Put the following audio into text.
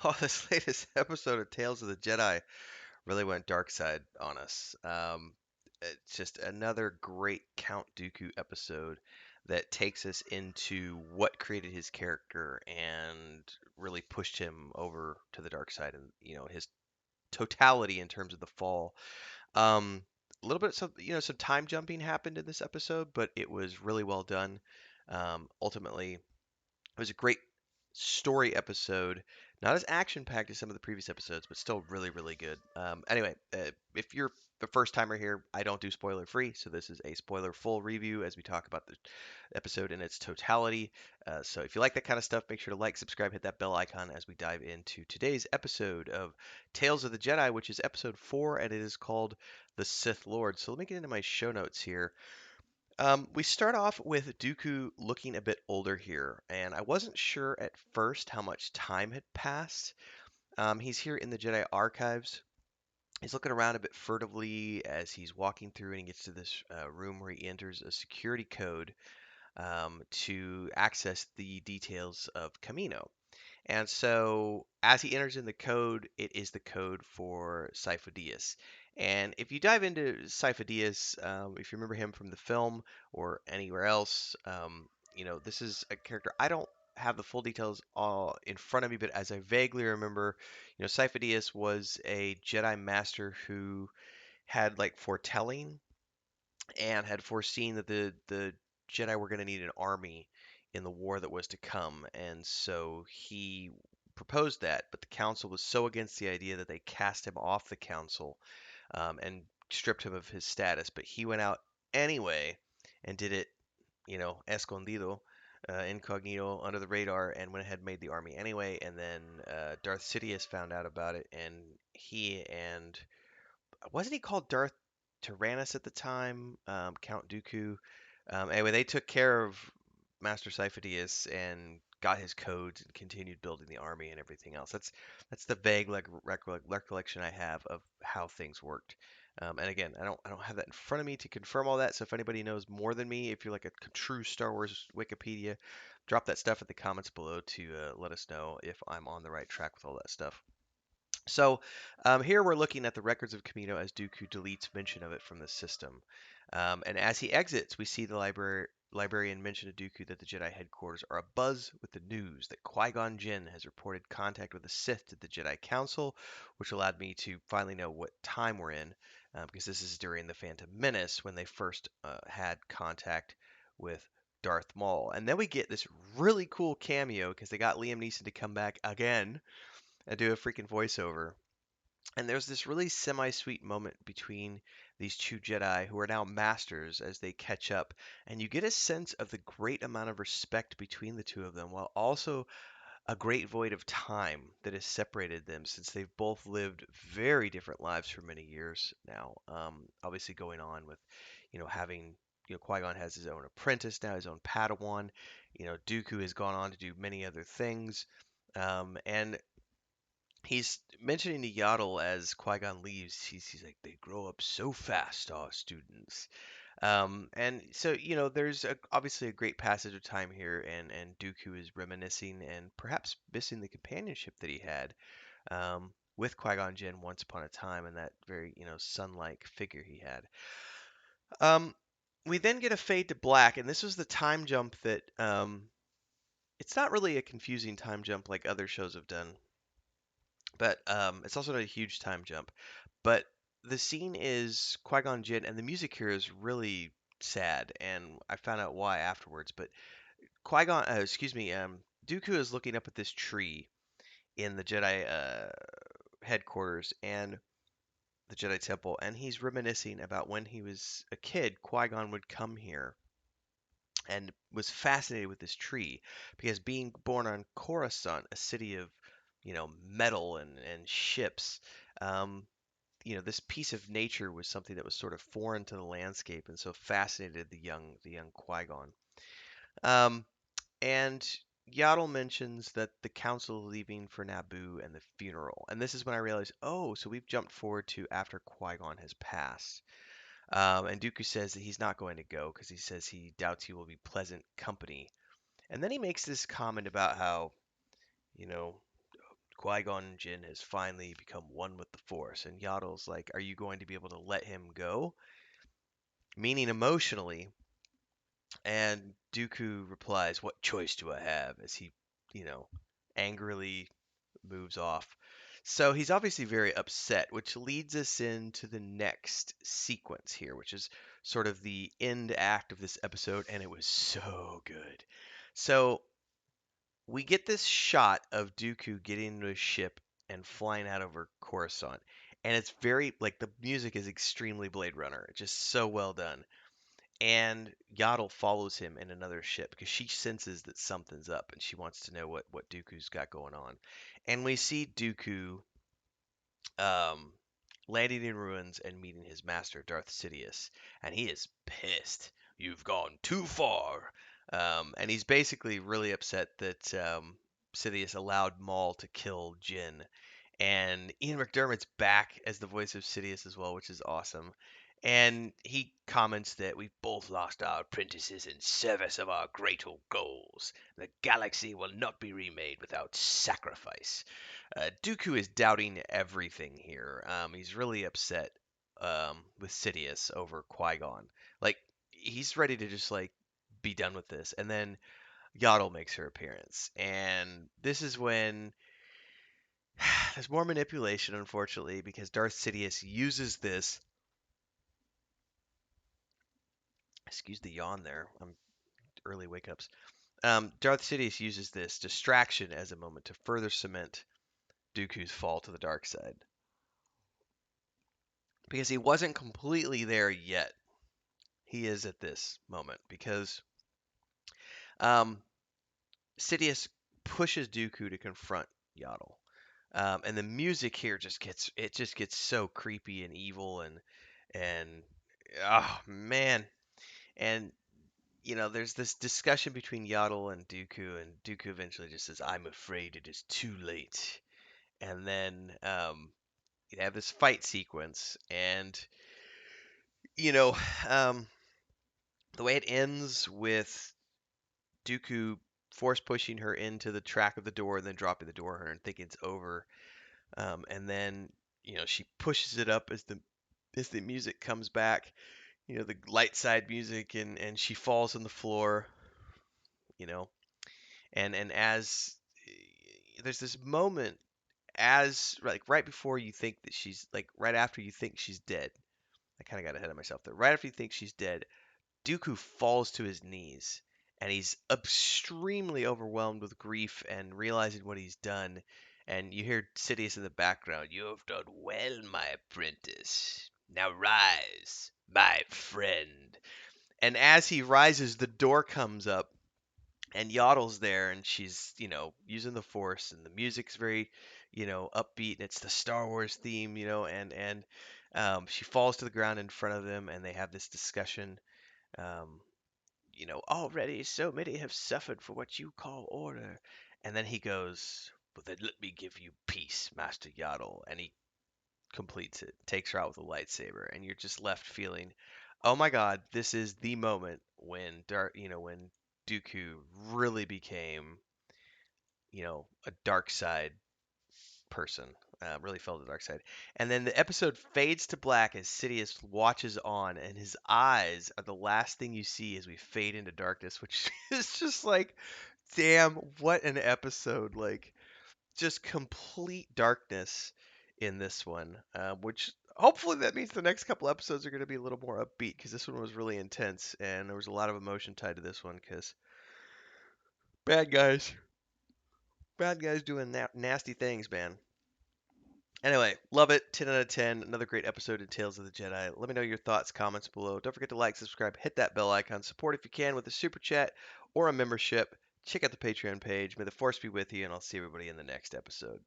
Oh, this latest episode of Tales of the Jedi really went dark side on us. It's just another great Count Dooku episode that takes us into what created his character and really pushed him over to the dark side, and his totality in terms of the fall. Um, a little bit, some time jumping happened in this episode, but it was really well done. Ultimately, it was a great story episode. Not as action packed as some of the previous episodes, but still really, really good. Anyway, if you're the first timer here, I don't do spoiler free, so this is a spoiler full review as we talk about the episode in its totality. So if you like that kind of stuff, make sure to like, subscribe, hit that bell icon as we dive into today's episode of Tales of the Jedi, which is episode 4, and it is called The Sith Lord. So let me get into my show notes here. We start off with Dooku looking a bit older here, and I wasn't sure at first how much time had passed. He's here in the Jedi archives. He's looking around a bit furtively as he's walking through, and he gets to this room where he enters a security code to access the details of Camino. And so, as he enters in the code, it is the code for Sifo-Dyas. And if you dive into Sifo-Dyas, if you remember him from the film or anywhere else, this is a character I don't have the full details all in front of me, but as I vaguely remember, Sifo-Dyas was a Jedi Master who had like foretelling and had foreseen that the Jedi were going to need an army in the war that was to come, and so he proposed that. But the council was so against the idea that they cast him off the council and stripped him of his status. But he went out anyway and did it, escondido, incognito, under the radar, and went ahead and made the army anyway. And then Darth Sidious found out about it, and he and wasn't he called Darth Tyrannus at the time? Count Dooku. Anyway, they took care of Master Sifo-Dyas and got his codes and continued building the army and everything else. That's the vague recollection I have of how things worked. And again, I don't have that in front of me to confirm all that. So if anybody knows more than me, if you're like a true Star Wars Wikipedia, drop that stuff in the comments below to let us know if I'm on the right track with all that stuff. So here we're looking at the records of Camino as Dooku deletes mention of it from the system. And as he exits, we see the librarian mention to Dooku that the Jedi headquarters are abuzz with the news that Qui-Gon Jinn has reported contact with the Sith to the Jedi Council, which allowed me to finally know what time we're in, because this is during the Phantom Menace when they first had contact with Darth Maul. And then we get this really cool cameo because they got Liam Neeson to come back again and do a freaking voiceover. And there's this really semi-sweet moment between these two Jedi who are now masters as they catch up, and you get a sense of the great amount of respect between the two of them, while also a great void of time that has separated them since they've both lived very different lives for many years now. Obviously, going on with, having Qui-Gon has his own apprentice now, his own Padawan. Dooku has gone on to do many other things. And he's mentioning to Yaddle as Qui-Gon leaves. He's like, they grow up so fast, our students. And so, there's obviously a great passage of time here, and Dooku is reminiscing and perhaps missing the companionship that he had with Qui-Gon Jinn once upon a time, and that very, son-like figure he had. Um, we then get a fade to black, and this was the time jump that it's not really a confusing time jump like other shows have done. But it's also not a huge time jump. But the scene is Qui-Gon Jinn, and the music here is really sad, and I found out why afterwards. But Dooku is looking up at this tree in the Jedi headquarters and the Jedi Temple, and he's reminiscing about when he was a kid. Qui-Gon would come here and was fascinated with this tree because being born on Coruscant, a city of metal and ships, um, this piece of nature was something that was sort of foreign to the landscape, and so fascinated the young Qui-Gon. Um, and Yaddle mentions that the council is leaving for Naboo and the funeral, and this is when I realized, oh, so we've jumped forward to after Qui-Gon has passed. And Dooku says that he's not going to go because he says he doubts he will be pleasant company. And then he makes this comment about how, you know, Qui-Gon Jinn has finally become one with the Force. And Yaddle's like, are you going to be able to let him go? Meaning emotionally. And Dooku replies, what choice do I have? As he, you know, angrily moves off. So he's obviously very upset, which leads us into the next sequence here, which is sort of the end act of this episode, and it was so good. So we get this shot of Dooku getting into a ship and flying out over Coruscant. And it's very, like, the music is extremely Blade Runner. It's just so well done. And Yaddle follows him in another ship because she senses that something's up and she wants to know what Dooku's got going on. And we see Dooku um, landing in ruins and meeting his master, Darth Sidious. And he is pissed. You've gone too far. And he's basically really upset that Sidious allowed Maul to kill Jinn. And Ian McDiarmid's back as the voice of Sidious as well, which is awesome. And he comments that we've both lost our apprentices in service of our greater goals. The galaxy will not be remade without sacrifice. Dooku is doubting everything here. He's really upset with Sidious over Qui-Gon. Like, he's ready to just, like, be done with this. And then Yaddle makes her appearance. And this is when there's more manipulation, unfortunately, because Darth Sidious uses this. Excuse the yawn there. I'm early wake ups. Darth Sidious uses this distraction as a moment to further cement Dooku's fall to the dark side. Because he wasn't completely there yet. He is at this moment because um, Sidious pushes Dooku to confront Yaddle. And the music here just gets so creepy and evil and oh man. And there's this discussion between Yaddle and Dooku eventually just says, "I'm afraid it is too late." And then you have this fight sequence, and you know, um, the way it ends with Dooku force pushing her into the track of the door and then dropping the door on her and thinking it's over. And then she pushes it up as the music comes back. The light side music, and she falls on the floor. You know, and as there's this moment as like right before you think that she's like right after you think she's dead. I kind of got ahead of myself there. Right after you think she's dead, Dooku falls to his knees and he's extremely overwhelmed with grief and realizing what he's done. And you hear Sidious in the background, "You have done well, my apprentice. Now rise, my friend." And as he rises, the door comes up and Yoddle's there and she's, using the force and the music's very, upbeat and it's the Star Wars theme, and she falls to the ground in front of them and they have this discussion. Um, already so many have suffered for what you call order. And then he goes, "Well, then let me give you peace, Master Yaddle." And he completes it, takes her out with a lightsaber, and you're just left feeling, oh my God, this is the moment when when Dooku really became, a dark side person. Really fell to the dark side. And then the episode fades to black as Sidious watches on, and his eyes are the last thing you see as we fade into darkness, which is just like, damn, what an episode! Like, just complete darkness in this one, which hopefully that means the next couple episodes are going to be a little more upbeat because this one was really intense and there was a lot of emotion tied to this one because bad guys, bad guys doing nasty things, man. Anyway, love it. 10 out of 10. Another great episode of Tales of the Jedi. Let me know your thoughts, comments below. Don't forget to like, subscribe, hit that bell icon. Support if you can with a super chat or a membership. Check out the Patreon page. May the force be with you, and I'll see everybody in the next episode.